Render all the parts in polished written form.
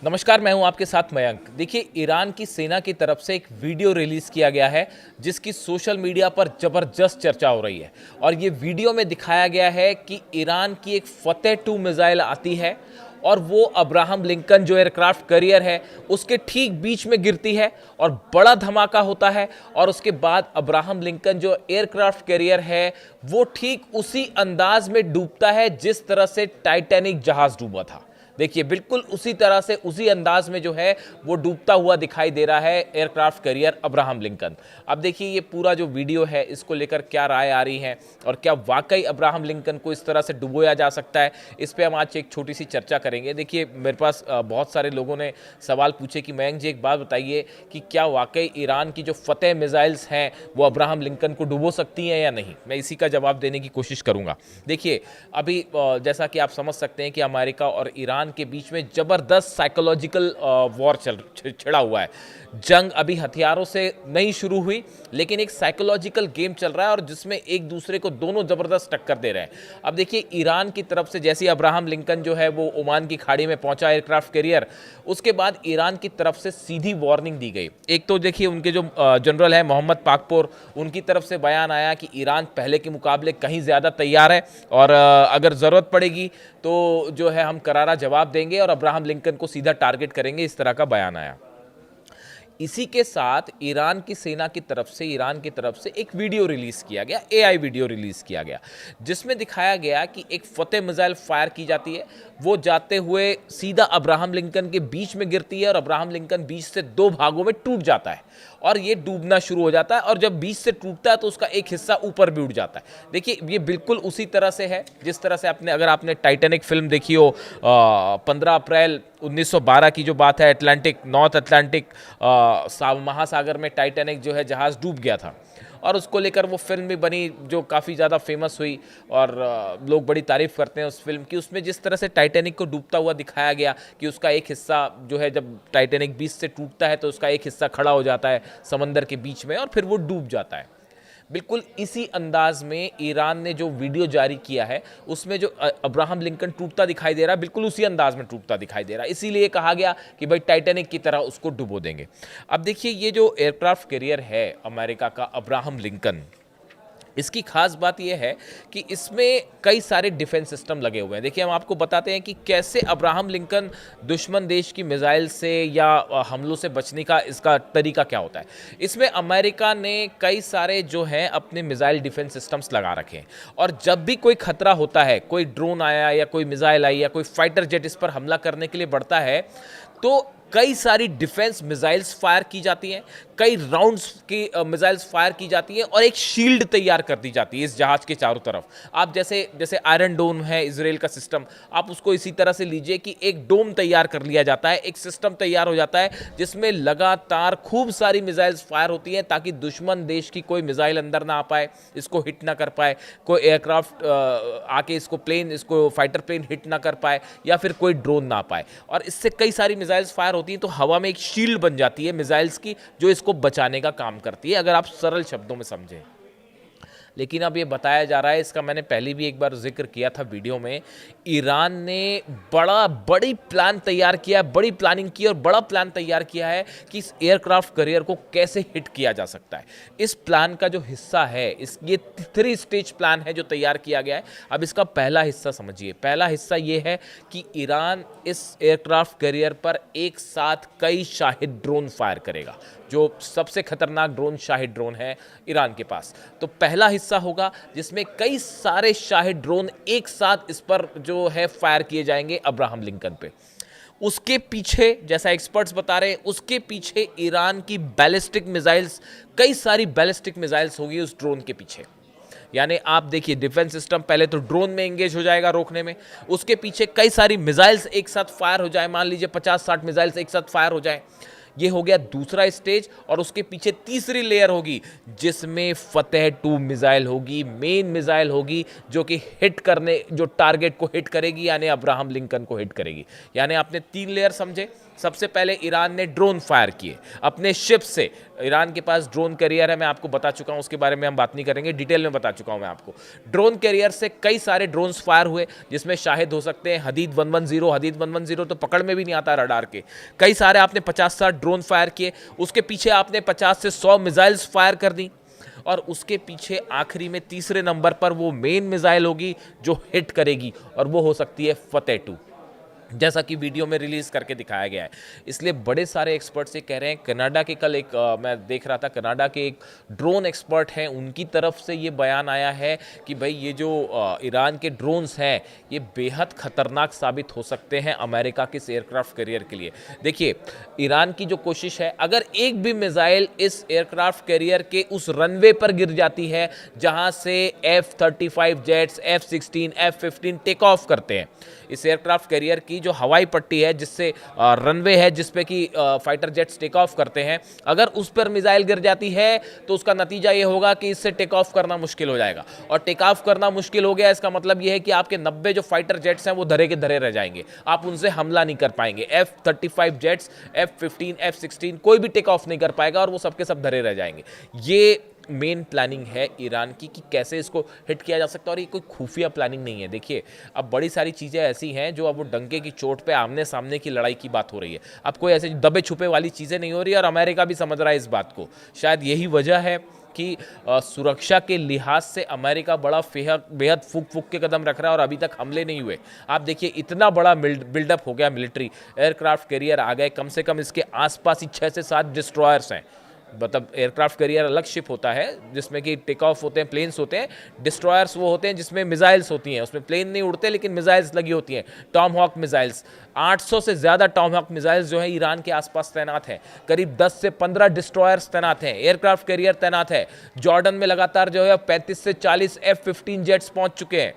नमस्कार, मैं हूं आपके साथ मयंक। देखिए, ईरान की सेना की तरफ से एक वीडियो रिलीज़ किया गया है जिसकी सोशल मीडिया पर ज़बरदस्त चर्चा हो रही है। और ये वीडियो में दिखाया गया है कि ईरान की एक फतेह 2 मिसाइल आती है और वो अब्राहम लिंकन जो एयरक्राफ्ट कैरियर है उसके ठीक बीच में गिरती है और बड़ा धमाका होता है। और उसके बाद अब्राहम लिंकन जो एयरक्राफ्ट कैरियर है वो ठीक उसी अंदाज में डूबता है जिस तरह से टाइटैनिक जहाज़ डूबा था। देखिए, बिल्कुल उसी तरह से उसी अंदाज में जो है वो डूबता हुआ दिखाई दे रहा है एयरक्राफ्ट कैरियर अब्राहम लिंकन। अब देखिए, ये पूरा जो वीडियो है इसको लेकर क्या राय आ रही है और क्या वाकई अब्राहम लिंकन को इस तरह से डुबोया जा सकता है, इस पे हम आज एक छोटी सी चर्चा करेंगे। देखिए, मेरे पास बहुत सारे लोगों ने सवाल पूछे कि मयंक जी, एक बात बताइए कि क्या वाकई ईरान की जो फतेह मिसाइल्स हैं वो अब्राहम लिंकन को डुबो सकती हैं या नहीं। मैं इसी का जवाब देने की कोशिश करूंगा। देखिए, अभी जैसा कि आप समझ सकते हैं कि अमेरिका और ईरान के बीच में जबरदस्त साइकोलॉजिकल वॉर छिड़ा हुआ है। जंग अभी हथियारों से नहीं शुरू हुई, लेकिन एक साइकोलॉजिकल गेम चल रहा है और जिसमें एक दूसरे को दोनों जबरदस्त टक्कर दे रहे हैं। अब देखिए, ईरान की तरफ से जैसे अब्राहम लिंकन जो है वो ओमान की खाड़ी में पहुंचा एयरक्राफ्ट कैरियर, उसके बाद ईरान की तरफ से सीधी वार्निंग दी गई। एक तो देखिए, उनके जो जनरल है मोहम्मद पाकपोर, उनकी तरफ से बयान आया कि ईरान पहले के मुकाबले कहीं ज़्यादा तैयार है और अगर ज़रूरत पड़ेगी तो जो है हम करारा जवाब देंगे और अब्राहम लिंकन को सीधा टारगेट करेंगे, इस तरह का बयान आया। इसी के साथ ईरान की सेना की तरफ से ईरान की तरफ से एक वीडियो रिलीज किया गया, एआई वीडियो रिलीज किया गया, जिसमें दिखाया गया कि एक फतेह मिसाइल फायर की जाती है। वो जाते हुए सीधा अब्राहम लिंकन के बीच में गिरती है और अब्राहम लिंकन बीच से दो भागों में टूट जाता है और ये डूबना शुरू हो जाता है। और जब बीच से टूटता है तो उसका एक हिस्सा ऊपर भी उठ जाता है। देखिए, ये बिल्कुल उसी तरह से है जिस तरह से अगर आपने टाइटैनिक फिल्म देखी हो, 15 अप्रैल 1912 की जो बात है, नॉर्थ अटलांटिक महासागर में टाइटैनिक जो है जहाज़ डूब गया था और उसको लेकर वो फिल्म भी बनी जो काफ़ी ज़्यादा फेमस हुई और लोग बड़ी तारीफ़ करते हैं उस फिल्म की। उसमें जिस तरह से टाइटैनिक को डूबता हुआ दिखाया गया कि उसका एक हिस्सा जो है, जब टाइटैनिक बीच से टूटता है तो उसका एक हिस्सा खड़ा हो जाता है समंदर के बीच में और फिर वो डूब जाता है। बिल्कुल इसी अंदाज में ईरान ने जो वीडियो जारी किया है उसमें जो अब्राहम लिंकन टूटता दिखाई दे रहा है, बिल्कुल उसी अंदाज में टूटता दिखाई दे रहा है। इसीलिए कहा गया कि भाई टाइटैनिक की तरह उसको डुबो देंगे। अब देखिए, ये जो एयरक्राफ्ट कैरियर है अमेरिका का अब्राहम लिंकन, इसकी खास बात यह है कि इसमें कई सारे डिफेंस सिस्टम लगे हुए हैं। देखिए, हम आपको बताते हैं कि कैसे अब्राहम लिंकन दुश्मन देश की मिसाइल से या हमलों से बचने का इसका तरीका क्या होता है। इसमें अमेरिका ने कई सारे जो हैं अपने मिसाइल डिफेंस सिस्टम्स लगा रखे हैं और जब भी कोई खतरा होता है, कोई ड्रोन आया या कोई मिसाइल आई या कोई फाइटर जेट इस पर हमला करने के लिए बढ़ता है, तो कई सारी डिफेंस मिसाइल्स फायर की जाती हैं, कई राउंड्स की मिसाइल्स फायर की जाती हैं और एक शील्ड तैयार कर दी जाती है इस जहाज के चारों तरफ। आप जैसे जैसे आयरन डोम है इजराइल का सिस्टम, आप उसको इसी तरह से लीजिए कि एक डोम तैयार कर लिया जाता है, एक सिस्टम तैयार हो जाता है जिसमें लगातार खूब सारी मिसाइल्स फायर होती हैं ताकि दुश्मन देश की कोई मिसाइल अंदर ना आ पाए, इसको हिट ना कर पाए, कोई एयरक्राफ्ट आके इसको फाइटर प्लेन हिट ना कर पाए या फिर कोई ड्रोन ना पाए। और इससे कई सारी मिसाइल्स फायर होती हैं तो हवा में एक शील्ड बन जाती है मिसाइल्स की जो इसको बचाने का काम करती है, अगर आप सरल शब्दों में समझें। लेकिन अब ये बताया जा रहा है, इसका मैंने पहले भी एक बार जिक्र किया था वीडियो में, ईरान ने बड़ी प्लान तैयार किया, बड़ी प्लानिंग की और बड़ा प्लान तैयार किया है कि इस एयरक्राफ्ट कैरियर को कैसे हिट किया जा सकता है। इस प्लान का जो हिस्सा है, ये 3 स्टेज प्लान है जो तैयार किया गया है। अब इसका पहला हिस्सा समझिए। पहला हिस्सा ये है कि ईरान इस एयरक्राफ्ट कैरियर पर एक साथ कई शाहिद ड्रोन फायर करेगा। जो सबसे खतरनाक ड्रोन शाहिद ड्रोन है ईरान के पास, तो पहला हिस्सा होगा जिसमें कई सारे शाहिद ड्रोन एक साथ इस पर जो है फायर किए जाएंगे अब्राहम लिंकन पे। उसके पीछे, जैसा एक्सपर्ट्स बता रहे हैं, उसके पीछे ईरान की बैलिस्टिक मिसाइल्स, कई सारी बैलिस्टिक मिसाइल्स होगी उस ड्रोन के पीछे। यानी आप देखिए, डिफेंस सिस्टम पहले तो ड्रोन में एंगेज हो जाएगा रोकने में, उसके पीछे कई सारी मिसाइल्स एक साथ फायर हो जाए, मान लीजिए 50-60 मिसाइल्स एक साथ फायर हो जाए। ये हो गया दूसरा स्टेज, और उसके पीछे तीसरी लेयर होगी जिसमें फतेह 2 मिसाइल होगी, मेन मिसाइल होगी जो कि हिट करने, जो टारगेट को हिट करेगी, यानी अब्राहम लिंकन को हिट करेगी। यानी आपने 3 लेयर समझे। सबसे पहले ईरान ने ड्रोन फायर किए अपने शिप से। ईरान के पास ड्रोन कैरियर है, मैं आपको बता चुका हूं, उसके बारे में हम बात नहीं करेंगे, डिटेल में बता चुका हूं मैं आपको। ड्रोन कैरियर से कई सारे ड्रोन्स फायर हुए, जिसमें शाहिद हो सकते हैं हदीद 110। हदीद 110 तो पकड़ में भी नहीं आता रडार के। कई सारे आपने 50-60 ड्रोन फायर किए, उसके पीछे आपने 50 से 100 मिसाइल्स फायर कर दी, और उसके पीछे आखिरी में तीसरे नंबर पर वो मेन मिसाइल होगी जो हिट करेगी, और वो हो सकती है फतेह 2, जैसा कि वीडियो में रिलीज करके दिखाया गया है। इसलिए बड़े सारे एक्सपर्ट्स ये कह रहे हैं। कनाडा के कल एक मैं देख रहा था, कनाडा के एक ड्रोन एक्सपर्ट हैं, उनकी तरफ से ये बयान आया है कि भाई ये जो ईरान के ड्रोन्स हैं ये बेहद खतरनाक साबित हो सकते हैं अमेरिका के एयरक्राफ्ट कैरियर के लिए। देखिए, ईरान की जो कोशिश है, अगर एक भी मिसाइल इस एयरक्राफ्ट कैरियर के उस रनवे पर गिर जाती है जहां से F-35 jets, F-16, F-15 take off करते हैं, इस एयरक्राफ्ट कैरियर की जो हवाई पट्टी है, जिससे रनवे है जिसपे कि फाइटर जेट्स टेक ऑफ करते हैं, अगर उस पर मिसाइल गिर जाती है तो उसका नतीजा ये होगा कि इससे टेक ऑफ करना मुश्किल हो जाएगा। और टेक ऑफ करना मुश्किल हो गया, इसका मतलब ये है कि आपके 90 जो फाइटर जेट्स हैं वो धरे के धरे रह जाएंगे, आप उनसे हमला नहीं कर पाएंगे। F-35 जेट्स, F-15, F-16 कोई भी टेक ऑफ नहीं कर पाएगा, और वो सबके सब धरे रह जाएंगे। ये मेन प्लानिंग है ईरान की कि कैसे इसको हिट किया जा सकता है, और ये कोई खुफिया प्लानिंग नहीं है। देखिए, अब बड़ी सारी चीज़ें ऐसी हैं जो अब वो डंके की चोट पे आमने सामने की लड़ाई की बात हो रही है। अब कोई ऐसे दबे छुपे वाली चीज़ें नहीं हो रही, और अमेरिका भी समझ रहा है इस बात को। शायद यही वजह है कि सुरक्षा के लिहाज से अमेरिका बड़ा बेहद फूक के कदम रख रहा है, और अभी तक हमले नहीं हुए। आप देखिए, इतना बड़ा बिल्डअप हो गया, मिलिट्री एयरक्राफ्ट कैरियर आ गए, कम से कम इसके आसपास ही 6 से 7 डिस्ट्रॉयर्स हैं। मतलब एयरक्राफ्ट कैरियर अलग शिप होता है जिसमें कि टेक ऑफ होते हैं, प्लेन्स होते हैं। डिस्ट्रॉयर्स वो होते हैं जिसमें मिसाइल्स होती हैं, उसमें प्लेन नहीं उड़ते लेकिन मिसाइल्स लगी होती हैं, टॉम हॉक मिसाइल्स। 800 से ज़्यादा टॉम हॉक मिसाइल्स जो है ईरान के आसपास तैनात हैं। करीब 10 से 15 डिस्ट्रॉयर्स तैनात हैं, एयरक्राफ्ट कैरियर तैनात है। जॉर्डन में लगातार जो है 35 से 40 F-15 जेट्स पहुंच चुके हैं।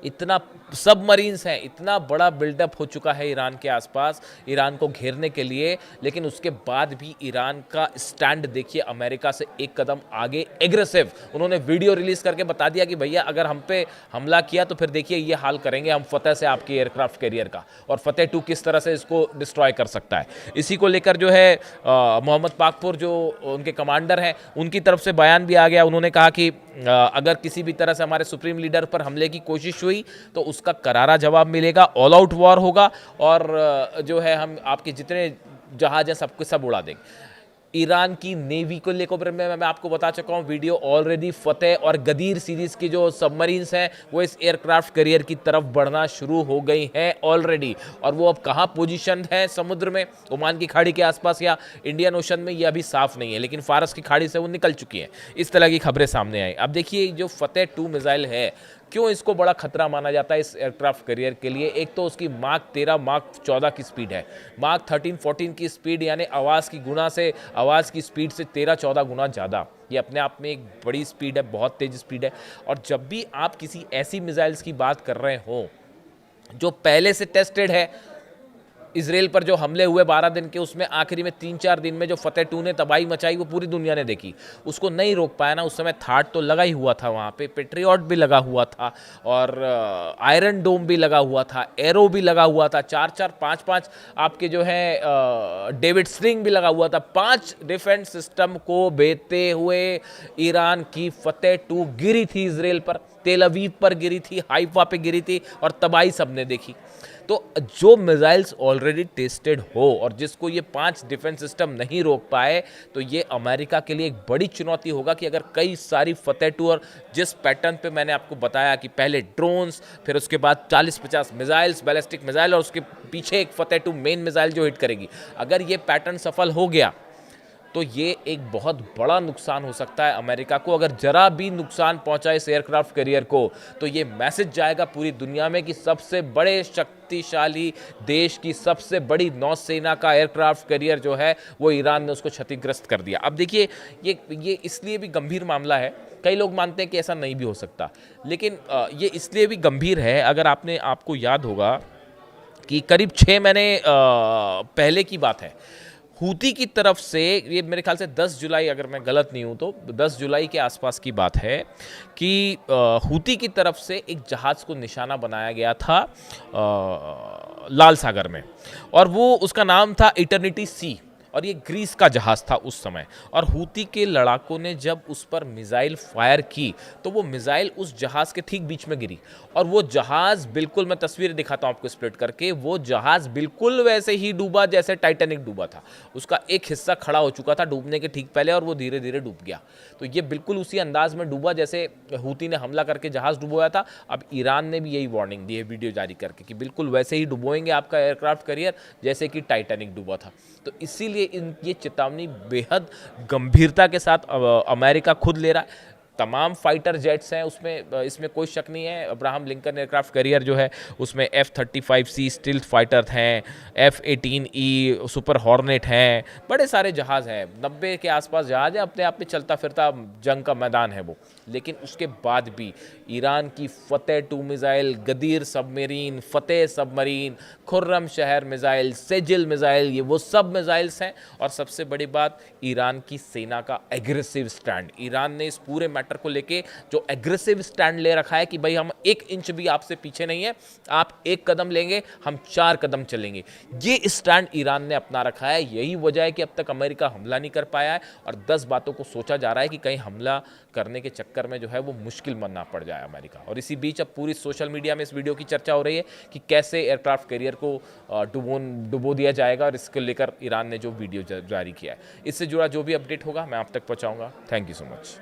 इतना सबमरीन्स हैं, इतना बड़ा बिल्डअप हो चुका है ईरान के आसपास ईरान को घेरने के लिए। लेकिन उसके बाद भी ईरान का स्टैंड देखिए, अमेरिका से एक कदम आगे, एग्रेसिव। उन्होंने वीडियो रिलीज करके बता दिया कि भैया अगर हम पे हमला किया तो फिर देखिए ये हाल करेंगे हम फतेह से आपके एयरक्राफ्ट कैरियर का, और फतेह 2 किस तरह से इसको डिस्ट्रॉय कर सकता है। इसी को लेकर जो है मोहम्मद पाकपुर जो उनके कमांडर हैं, उनकी तरफ से बयान भी आ गया। उन्होंने कहा कि अगर किसी भी तरह से हमारे सुप्रीम लीडर पर हमले की कोशिश हुई तो उसका करारा जवाब मिलेगा, ऑल आउट वॉर होगा, और जो है हम आपके जितने जहाज हैं सबको सब उड़ा देंगे। ईरान की नेवी को लेकर मैं आपको बता चुका हूँ वीडियो ऑलरेडी। फतेह और गदीर सीरीज की जो सबमरीन्स हैं वो इस एयरक्राफ्ट कैरियर की तरफ बढ़ना शुरू हो गई हैं ऑलरेडी, और वो अब कहाँ पोजीशन है समुद्र में, ओमान की खाड़ी के आसपास या इंडियन ओशन में, ये अभी साफ नहीं है, लेकिन फारस की खाड़ी से वो निकल चुकी हैं। इस तरह की खबरें सामने आई। अब देखिए, जो फतेह 2 मिसाइल है, क्यों इसको बड़ा खतरा माना जाता है इस एयरक्राफ्ट कैरियर के लिए। एक तो उसकी माक 13, माक 14 की स्पीड है, माक 13-14 की स्पीड, यानी आवाज़ की स्पीड से 13-14 गुना ज़्यादा। ये अपने आप में एक बड़ी स्पीड है, बहुत तेज स्पीड है। और जब भी आप किसी ऐसी मिसाइल्स की बात कर रहे हो जो पहले से टेस्टेड है, इजराइल पर जो हमले हुए 12 दिन के, उसमें आखिरी में 3-4 दिन में जो फतेह 2 ने तबाही मचाई वो पूरी दुनिया ने देखी, उसको नहीं रोक पाया ना। उस समय थाट तो लगा ही हुआ था, वहाँ पे पेट्रियट भी लगा हुआ था, और आयरन डोम भी लगा हुआ था, एरो भी लगा हुआ था, 4-4, 5-5 आपके जो है डेविड स्लिंग भी लगा हुआ था। 5 डिफेंस सिस्टम को भेजते हुए ईरान की फतेह 2 गिरी थी इजराइल पर, तेल अवीव पर गिरी थी, हाइफा पे गिरी थी, और तबाही सबने देखी। तो जो मिसाइल्स ऑलरेडी टेस्टेड हो और जिसको ये 5 डिफेंस सिस्टम नहीं रोक पाए, तो ये अमेरिका के लिए एक बड़ी चुनौती होगा कि अगर कई सारी फतेह 2, और जिस पैटर्न पे मैंने आपको बताया कि पहले ड्रोन्स, फिर उसके बाद 40-50 मिसाइल्स, बैलिस्टिक मिसाइल, और उसके पीछे एक फतेह 2 मेन मिसाइल जो हिट करेगी, अगर ये पैटर्न सफल हो गया तो ये एक बहुत बड़ा नुकसान हो सकता है अमेरिका को। अगर जरा भी नुकसान पहुंचा इस एयरक्राफ्ट कैरियर को, तो ये मैसेज जाएगा पूरी दुनिया में कि सबसे बड़े शक्तिशाली देश की सबसे बड़ी नौसेना का एयरक्राफ्ट कैरियर जो है वो ईरान ने उसको क्षतिग्रस्त कर दिया। अब देखिए, ये इसलिए भी गंभीर मामला है, कई लोग मानते हैं कि ऐसा नहीं भी हो सकता, लेकिन ये इसलिए भी गंभीर है, अगर आपको याद होगा कि करीब 6 महीने पहले की बात है, हूती की तरफ से, ये मेरे ख्याल से 10 जुलाई, अगर मैं गलत नहीं हूं तो 10 जुलाई के आसपास की बात है कि हूती की तरफ से एक जहाज़ को निशाना बनाया गया था लाल सागर में, और वो उसका नाम था इटर्निटी सी, और ये ग्रीस का जहाज़ था उस समय। और हूती के लड़ाकों ने जब उस पर मिसाइल फायर की तो वो मिसाइल उस जहाज़ के ठीक बीच में गिरी, और वो जहाज़ बिल्कुल, मैं तस्वीर दिखाता हूँ आपको स्प्लिट करके, वो जहाज़ बिल्कुल वैसे ही डूबा जैसे टाइटैनिक डूबा था। उसका एक हिस्सा खड़ा हो चुका था डूबने के ठीक पहले, और वो धीरे धीरे डूब गया। तो ये बिल्कुल उसी अंदाज में डूबा जैसे हूती ने हमला करके जहाज़ डुबोया था। अब ईरान ने भी यही वार्निंग दी है वीडियो जारी करके कि बिल्कुल वैसे ही डुबोएंगे आपका एयरक्राफ्ट कैरियर जैसे कि टाइटैनिक डूबा था। तो इसीलिए ये चेतावनी बेहद गंभीरता के साथ अमेरिका खुद ले रहा है। तमाम फाइटर जेट्स हैं उसमें, इसमें कोई शक नहीं है। अब्राहम लिंकन एयरक्राफ्ट कैरियर जो है उसमें F-35C स्टिल्थ फाइटर हैं, F-18E सुपर हॉर्नेट हैं, बड़े सारे जहाज़ हैं, 90 के आसपास जहाज़ है, अपने आप में चलता फिरता जंग का मैदान है वो। लेकिन उसके बाद भी ईरान की फतेह 2 मिसाइल, गदीर सबमरीन, फतेह सबमरीन, खुर्रम शहर मिसाइल, सेजिल मिसाइल, ये वो सब मिसाइल्स हैं। और सबसे बड़ी बात, ईरान की सेना का एग्रेसिव स्टैंड। ईरान ने इस पूरे मैटर को लेके जो एग्रेसिव स्टैंड ले रखा है कि भाई हम 1 इंच भी आपसे पीछे नहीं है, आप 1 कदम लेंगे हम 4 कदम चलेंगे, ये स्टैंड ईरान ने अपना रखा है। यही वजह है कि अब तक अमेरिका हमला नहीं कर पाया है, और 10 बातों को सोचा जा रहा है कि कहीं हमला करने के चक्कर में जो है वो मुश्किल बनना पड़ जाए अमेरिका। और इसी बीच अब पूरी सोशल मीडिया में इस वीडियो की चर्चा हो रही है कि कैसे एयरक्राफ्ट कैरियर को डुबो दिया जाएगा, और इसको लेकर ईरान ने जो वीडियो जारी किया है। इससे जुड़ा जो भी अपडेट होगा मैं आप तक पहुंचाऊंगा। Thank you so much.